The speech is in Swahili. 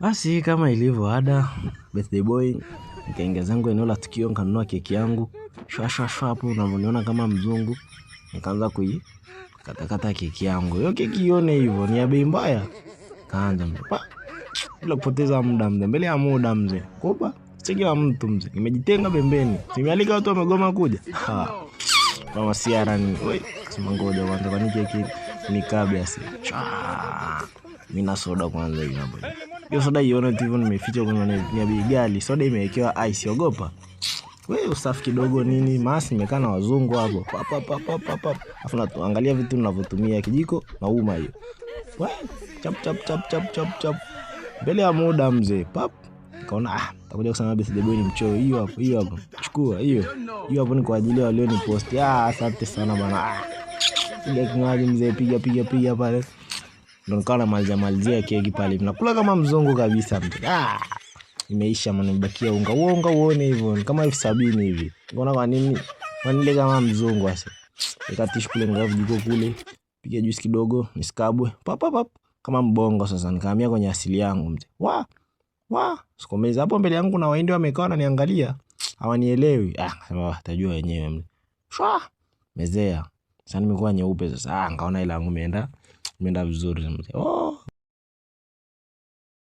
Basi kama ilivyo ada, birthday boy, nikaingia zangu eneo la tukio, nikanunua keki yangu. Shwa hapo unaniona kama mzungu. Nikaanza katakata keki yangu. Hiyo keki ione hivyo ni ya bei mbaya. Kaanza bila kupoteza muda mzee, mbele ya muda mzee. Kopa, si kila mtu mzee. Nimejitenga pembeni. Nimealika watu wamegoma kuja. Mama siara ni, sema ngoja kwanza kwani keki ni kabisa. Mimi na soda kwanza hivi hapo. Hiyo soda ione tu hivyo nimeficha kwenye ni bei ghali. Soda imewekewa ice, ogopa. Wewe usafi kidogo nini? Masi imekaa na wazungu hapo. Afu na tuangalia vitu ninavyotumia kijiko na uma hiyo. Chap. Mbele ya muda mzee. Nikaona takuja kusema birthday boy ni mchoyo. Hiyo hapo. Chukua hiyo hapo ni kwa ajili ya leo ni post. Asante sana bana. Piga kinywaji mzee, piga pale. Ndo nikawa malizia keki pale. Nakula kama mzungu kabisa mzee. Imeisha mnibakia unga uone hivyo kama 70 hivi. Unaona kwa nini? Wanile kama mzungu sasa. Nikatish kule ngavu jiko kule. Piga juice kidogo, nisikabwe. Pap. Kama mbongo sasa nikahamia kwenye asili yangu mzee. Sikomeza hapo mbele yangu na waindi wamekaa wananiangalia. Hawanielewi. Sema watajua wenyewe mzee. Mezea. Sasa nimekuwa nyeupe sasa. Ngaona ile yangu imeenda vizuri mzee.